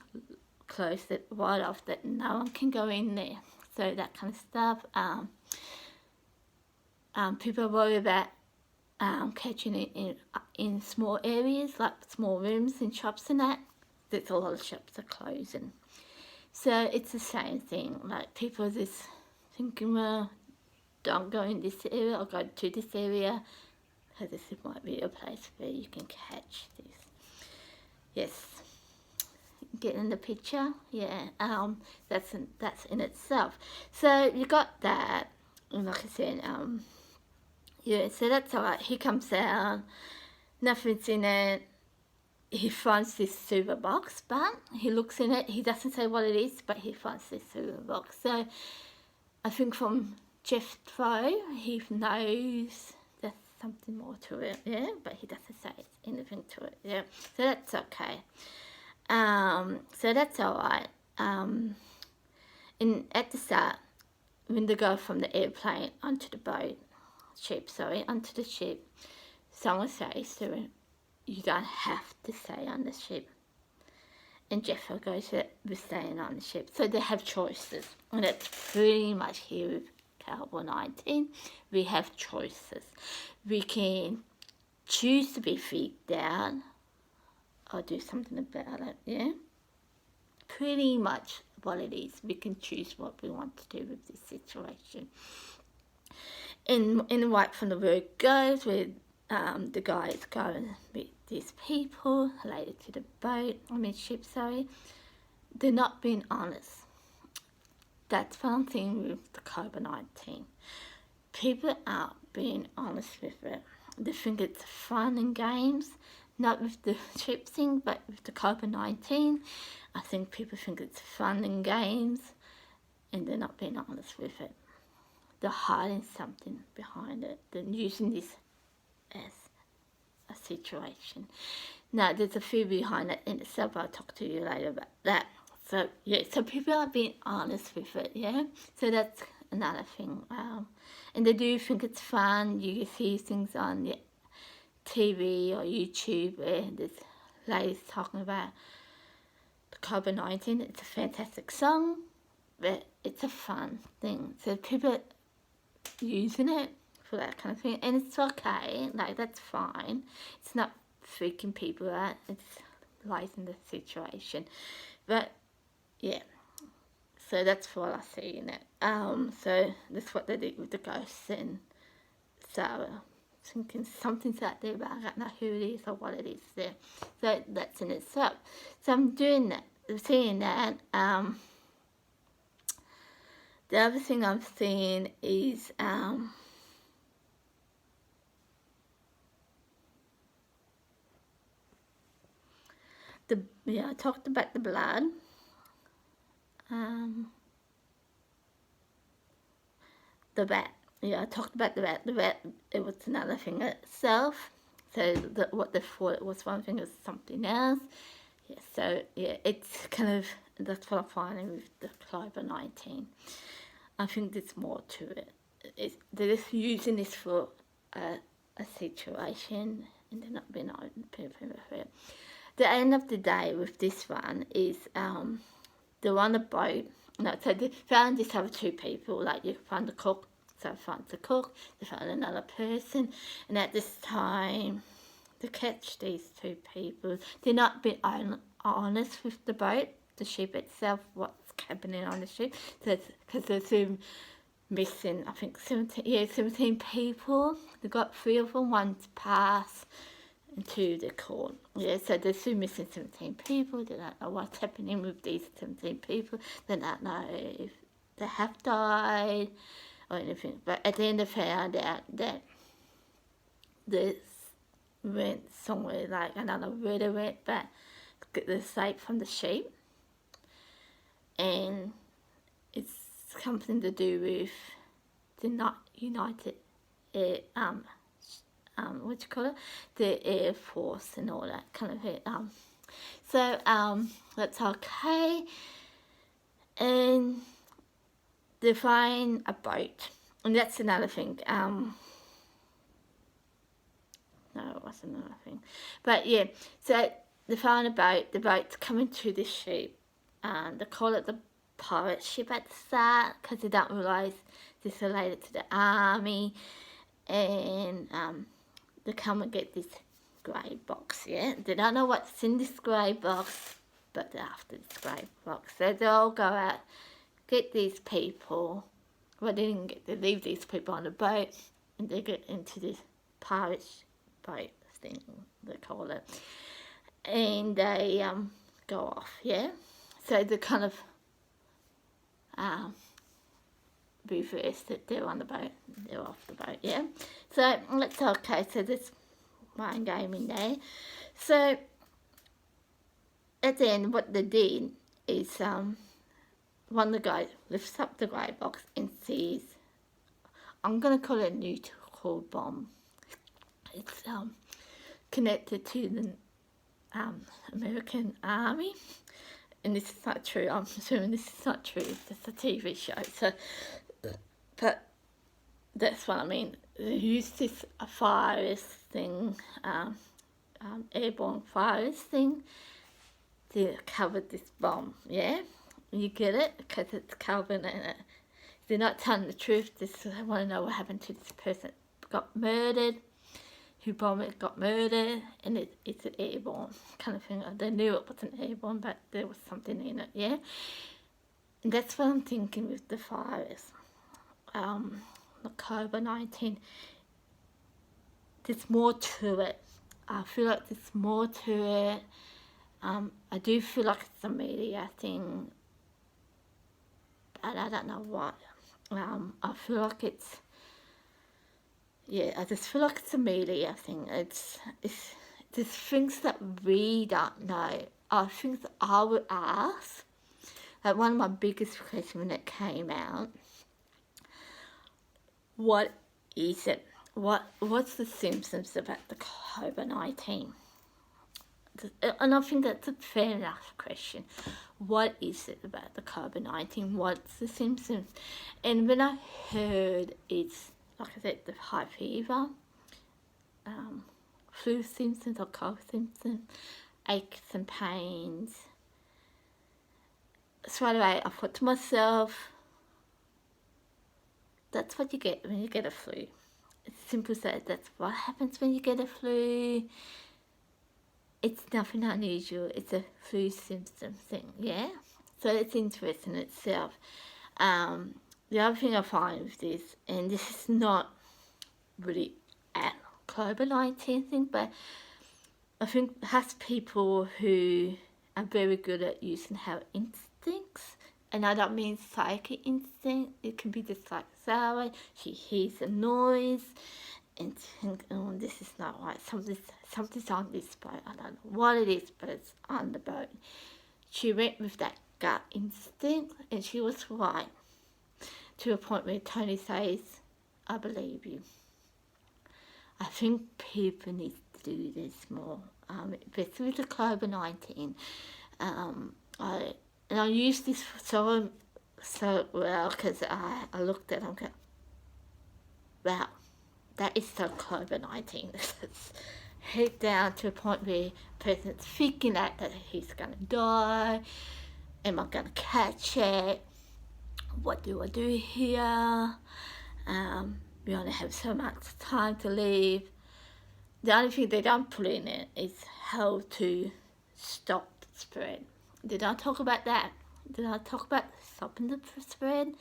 closed it right off, that no one can go in there. So that kind of stuff. People worry about catching it in small areas, like small rooms in shops and that. There's a lot of shops are closing. So it's the same thing. Like people are just thinking, well, don't go in this area or go to this area, because this might be a place where you can catch this. Yes. Getting the picture, yeah. That's in itself. So you got that, and like I said, yeah. So that's alright. He comes out, nothing's in it. He finds this silver box, but he looks in it. He doesn't say what it is, but he finds this silver box. So I think from Jeffro, he knows there's something more to it, yeah. But he doesn't say anything to it, yeah. So that's okay. So that's alright. And at the start, when they go from the airplane onto the onto the ship, someone says to him, "You don't have to stay on the ship." And Jeffro goes, "We're staying on the ship." So they have choices, and that's pretty much here with COVID-19. We have choices. We can choose to be freaked out, or do something about it, yeah? Pretty much what it is. We can choose what we want to do with this situation. And right from the word goes, where the guy is going with these people related to the ship, they're not being honest. That's one thing with the COVID-19. People aren't being honest with it. They think it's fun and games. Not with the chip thing, but with the COVID-19, I think people think it's fun and games, and they're not being honest with it. They're hiding something behind it. They're using this as a situation. Now, there's a few behind it in itself. I'll talk to you later about that. So, yeah, so people are being honest with it, yeah? So that's another thing. And they do think it's fun. You see things on the TV or YouTube where there's ladies talking about the COVID-19. It's a fantastic song, but it's a fun thing. So people using it for that kind of thing, and it's okay. Like, that's fine. It's not freaking people out. It's lightening the situation. But yeah, so that's what I see in it. So that's what they did with the ghosts and Sarah. Thinking something's out there, but I don't know who it is or what it is there. So that's in itself. So I'm doing that, seeing that. The other thing I'm seeing is I talked about the blood. The bat. Yeah, I talked about the bat. The bat, it was another thing itself. So what they thought it was one thing, it was something else. Yeah, so yeah, it's kind of, that's what I'm finding with the COVID-19. I think there's more to it. They're just using this for a situation, and they're not being open for it. The end of the day with this one is they're on a boat. No, so they found these other two people, like you find the cook, so they found the cook, they found another person, and at this time, to catch these two people, they're not being honest with the boat, the ship itself, what's happening on the ship, because they're missing, I think 17 people. They got 3 of them, one's passed into the court. Yeah, so they're still missing 17 people. They don't know what's happening with these 17 people. They don't know if they have died or anything. But at the end they found out that they went somewhere, like I don't know where they went, but they escaped from the ship. And it's something to do with the not United what you call it, the Air Force and all that kind of thing. So that's okay. And they find a boat, and that's another thing. No, it wasn't another thing. But yeah, so they found a boat. The boat's coming to the ship, and they call it the pirate ship at the start because they don't realise this is related to the army. And they come and get this grey box, yeah? They don't know what's in this grey box, but they're after this grey box. So they all go out, get these people. Well, they didn't get to leave these people on the boat, and they get into this pirate boat thing, they call it. And they go off, yeah? So they kind of reversed it. They're on the boat, they're off the boat, yeah? So that's okay, so there's mind game in there. So at the end, what they did is one of the guys lifts up the grey box and sees, I'm going to call it a nuclear bomb. It's connected to the American Army. And this is not true, I'm assuming this is not true, it's just a TV show. So, but that's what I mean. They use this virus thing, airborne virus thing, to cover this bomb, yeah? You get it? Because it's covered in it. They're not telling the truth, they want to know what happened to this person. Got murdered, who bombed it got murdered, and it's an airborne kind of thing. They knew it wasn't airborne, but there was something in it, yeah? And that's what I'm thinking with the virus. The COVID-19, there's more to it. I feel like there's more to it. I do feel like it's a media thing, but I don't know what. I feel like it's, yeah, I just feel like it's a media thing. It's there's things that we don't know. Things that I would ask. Like one of my biggest questions when it came out, what is it? What's the symptoms about the COVID-19? And I think that's a fair enough question. What is it about the COVID-19? What's the symptoms? And when I heard it's, like I said, the high fever, flu symptoms or cold symptoms, aches and pains, straight away I thought to myself, that's what you get when you get a flu. It's simple as that. That's what happens when you get a flu. it's nothing unusual. It's a flu symptom thing, yeah? So it's interesting in itself. The other thing I find with this, and this is not really a COVID-19 thing, but I think it has people who are very good at using our instincts. And I don't mean psychic instinct. It can be just like Sarah. She hears a noise and think, oh, this is not right. Something's on this boat. I don't know what it is, but it's on the boat. She went with that gut instinct, and she was right. To a point where Tony says, I believe you. I think people need to do this more. Especially with the COVID-19. I use this so well because I looked at it and go, wow, that is so COVID-19. It's head down to a point where a person's freaking out that he's going to die. Am I going to catch it? What do I do here? We only have so much time to live. The only thing they don't put in it is how to stop the spread. They don't talk about that. They don't talk about stopping the spread,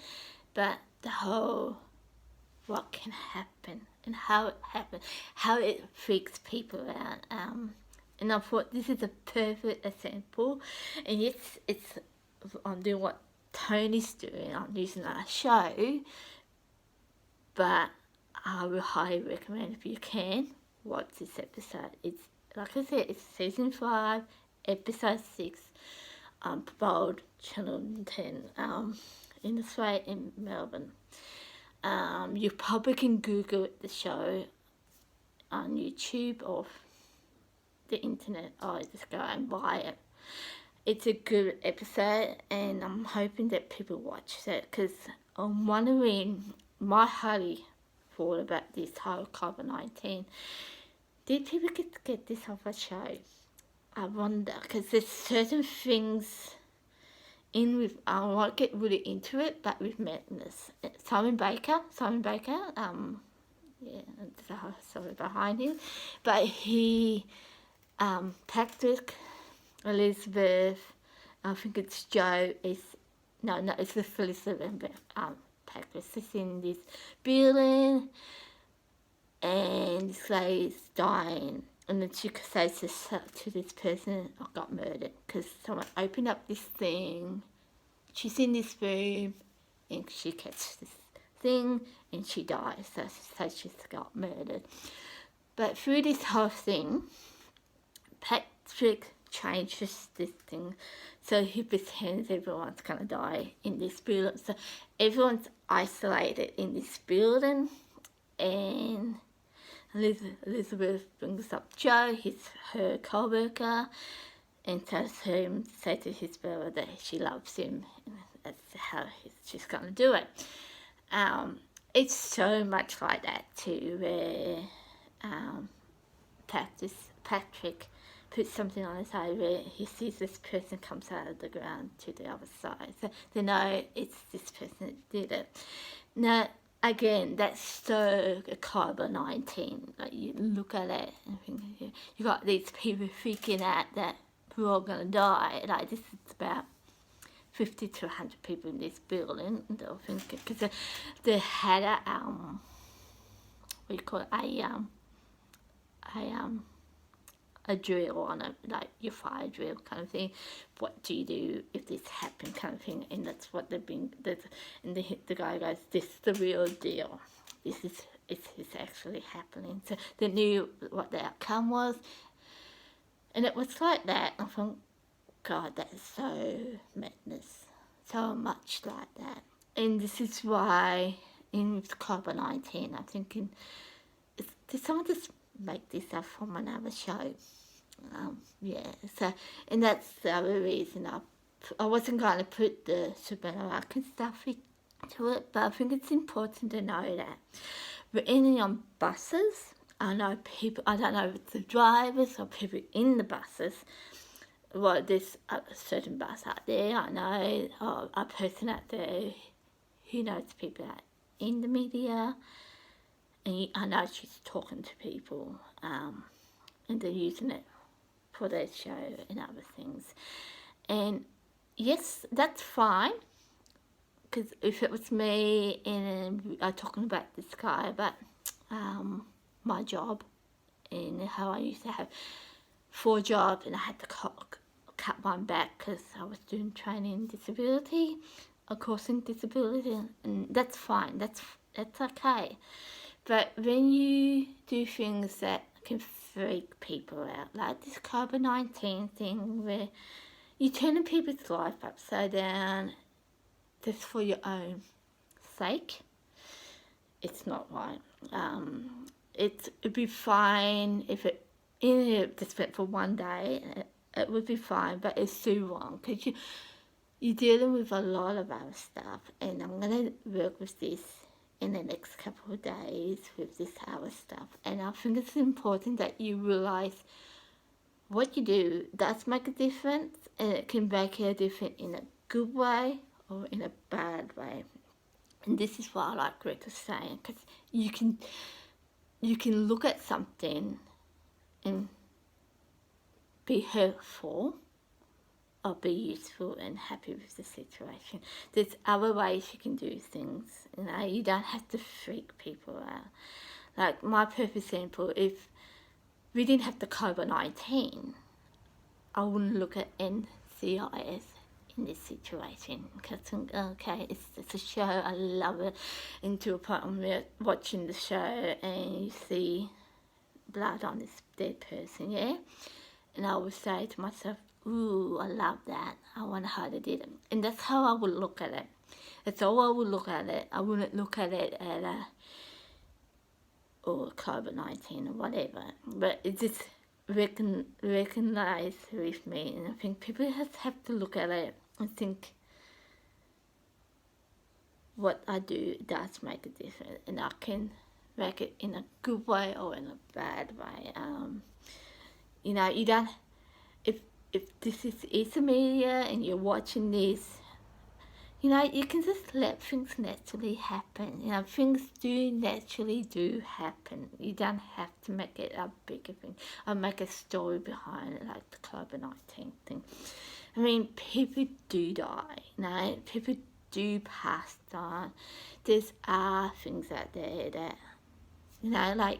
but the whole what can happen and how it happens, how it freaks people out. And I thought this is a perfect example. And it's I'm doing what Tony's doing. I'm using our show, but I will highly recommend if you can watch this episode. It's like I said, it's season 5, episode 6, Bold Channel 10, in Australia, in Melbourne. You probably can Google the show on YouTube or the internet, or just go and buy it. It's a good episode, and I'm hoping that people watch it, because I'm wondering, my highly thought about this whole COVID-19. Did people get this off a show? I wonder, because there's certain things in with, I won't get really into it, but with madness. Simon Baker, yeah, the story behind him, but he, Patrick, Elizabeth, I think it's Joe, it's Elizabeth, Patrick is in this building, and this lady's dying, and then she says to this person, I got murdered, because someone opened up this thing, she's in this room, and she catches this thing, and she dies, so she says she's got murdered. But through this whole thing, Patrick changes this thing, so he pretends everyone's gonna die in this building, so everyone's isolated in this building, and Elizabeth brings up Joe, her co-worker, and tells him, say to his brother that she loves him, and that's how she's gonna do it. It's so much like that too, where Patrick puts something on his side where he sees this person comes out of the ground to the other side, so they know it's this person that did it. Now, again, that's so COVID-19. Like, you look at it and think, you got these people freaking out that we're all gonna die. Like, this is about 50 to 100 people in this building. And they're thinking, because they had a drill on it, like your fire drill kind of thing. What do you do if this happened, kind of thing? And that's what they've been. And the guy goes, "This is the real deal. It's actually happening." So they knew what the outcome was, and it was like that. I thought, God, that is so madness, so much like that. And this is why in COVID-19, I'm thinking, did someone just make this up from another show? Yeah, so, and that's the other reason I wasn't going to put the supermarket stuff into it, but I think it's important to know that we're in on buses. I know people, I don't know if it's the drivers or people in the buses. Well, there's a certain bus out there, I know, or a person out there who knows people out in the media, and I know she's talking to people, and they're using it for their show and other things. And yes, that's fine, because if it was me and I'm talking about this guy about my job and how I used to have 4 jobs and I had to cut one back because I was doing training in disability, a course in disability, and that's fine, that's okay. But when you do things that can freak people out, like this COVID-19 thing where you're turning people's life upside down just for your own sake, it's not right. It'd be fine if it just went for one day. It would be fine, but it's too long because you're dealing with a lot of other stuff, and I'm gonna work with this in the next couple of days with this other stuff. And I think it's important that you realize what you do does make a difference, and it can make a difference in a good way or in a bad way. And this is what I like Greg was saying, because you can look at something and be hurtful or be useful and happy with the situation. There's other ways you can do things, you know, you don't have to freak people out. Like my perfect example, if we didn't have the COVID-19, I wouldn't look at NCIS in this situation, because okay, it's a show, I love it, and to a point where watching the show and you see blood on this dead person, yeah, and I would say to myself, ooh, I love that, I wonder how they did it. And that's how I would look at it. That's all I would look at it. I wouldn't look at it at or COVID-19 or whatever, but it just recognize with me. And I think people have to look at it and think what I do does make a difference, and I can make it in a good way or in a bad way. You know, you don't, if this is a media and you're watching this, you know, you can just let things naturally happen. You know, things naturally happen. You don't have to make it a bigger thing or make a story behind it, like the COVID-19 thing. I mean, people do die, you know, people do pass on. There's things out there that, you know, like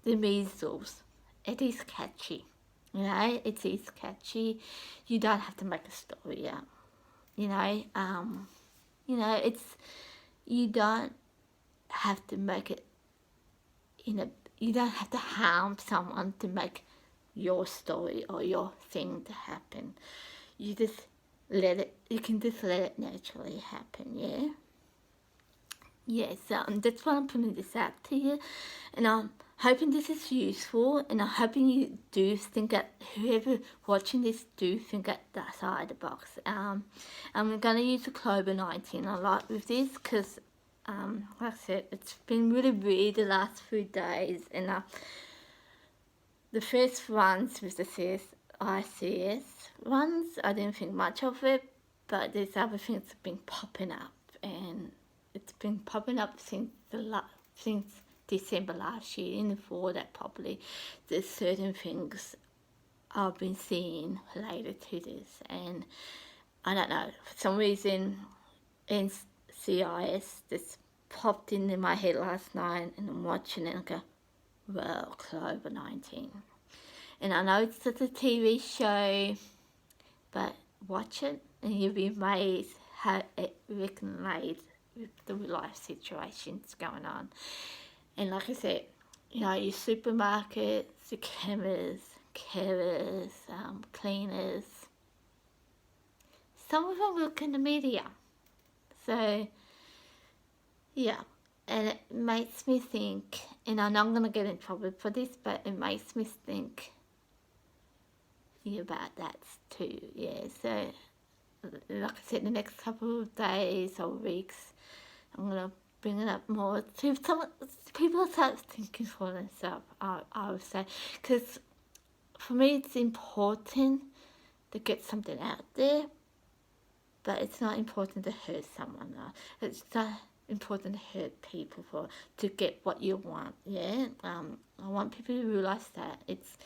the measles, it is catchy, you know, it is catchy. You don't have to make a story out, you know, it's, you don't have to make it you don't have to harm someone to make your story or your thing to happen. You just you can just let it naturally happen, yeah? Yeah, so that's why I'm putting this out to you, and I'm hoping this is useful, and I'm hoping you do think that whoever watching this do think outside the box. I'm going to use the COVID-19 a lot with this, because like I said, it's been really weird the last few days, and the first ones with the ICS ones, I didn't think much of it, but there's other things that have been popping up, and it's been popping up since December last year, and before that probably. There's certain things I've been seeing related to this, and I don't know, for some reason NCIS just popped in my head last night, and I'm watching it and I go, well, COVID-19. And I know it's just a TV show, but watch it and you'll be amazed how it recognizes with the real life situations going on. And like I said, you know, your supermarkets, your carers, cleaners, some of them look in the media. So, yeah, and it makes me think, and I know I'm going to get in trouble for this, but it makes me think about that too, yeah. So, like I said, the next couple of days or weeks, I'm going to bring it up more to some people start thinking for themselves, I would say, because for me it's important to get something out there, but it's not important to hurt someone. It's not important to hurt people to get what you want, yeah. I want people to realise that it's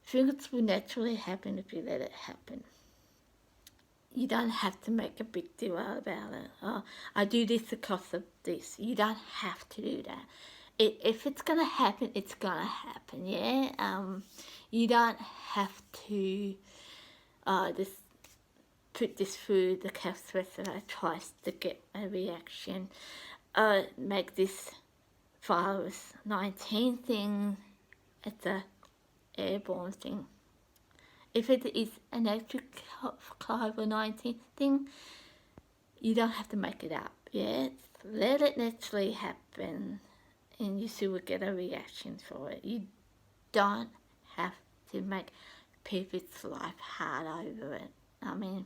things will naturally happen if you let it happen. You don't have to make a big deal about it. Oh, I do this because of this. You don't have to do that. If it's gonna happen, it's gonna happen. Yeah. You don't have to just put this through the catheter twice to get a reaction. Make this virus 19 thing. It's a airborne thing. If it is an actual COVID-19 thing, you don't have to make it up. Yeah, let it naturally happen, and you still will get a reaction for it. You don't have to make people's life hard over it. I mean,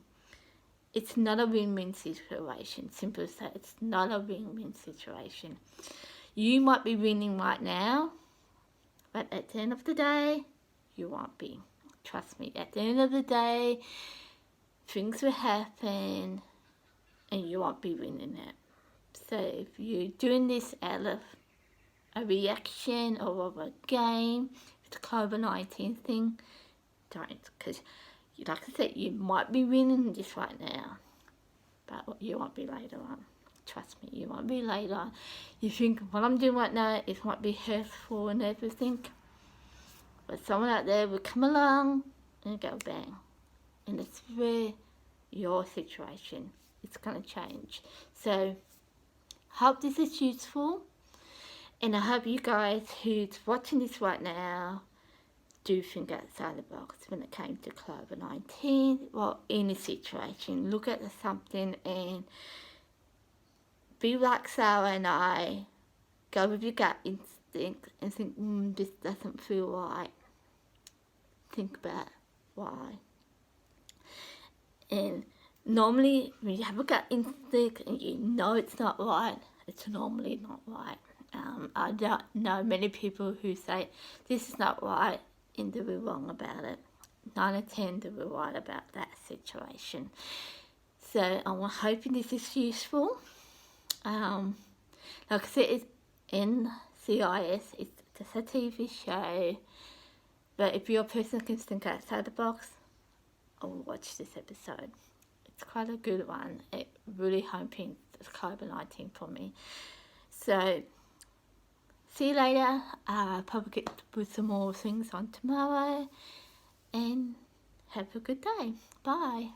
it's not a win-win situation. Simple as that. It's not a win-win situation. You might be winning right now, but at the end of the day, you won't be. Trust me, at the end of the day, things will happen and you won't be winning it. So if you're doing this out of a reaction or of a game, the COVID-19 thing, don't. Because, like I said, you might be winning this right now, but you won't be later on. Trust me, you won't be later on. You think what I'm doing right now, it might be hurtful and everything, but someone out there will come along and go bang. And it's where your situation is going to change. So, hope this is useful. And I hope you guys who's watching this right now do think outside the box when it came to COVID-19 or any situation. Look at something and be like Sarah and I. Go with your gut instinct and think, this doesn't feel right. Think about why. And normally when you have a gut instinct and you know it's not right, it's normally not right. I don't know many people who say this is not right and they were wrong about it. 9 out of 10 they were right about that situation. So I'm hoping this is useful. Like I said, it's NCIS, it's just a TV show. But if you're a person who can think outside the box, I'll watch this episode. It's quite a good one. It really hoping it's COVID-19 for me. So, see you later. I'll probably get to put some more things on tomorrow. And have a good day. Bye.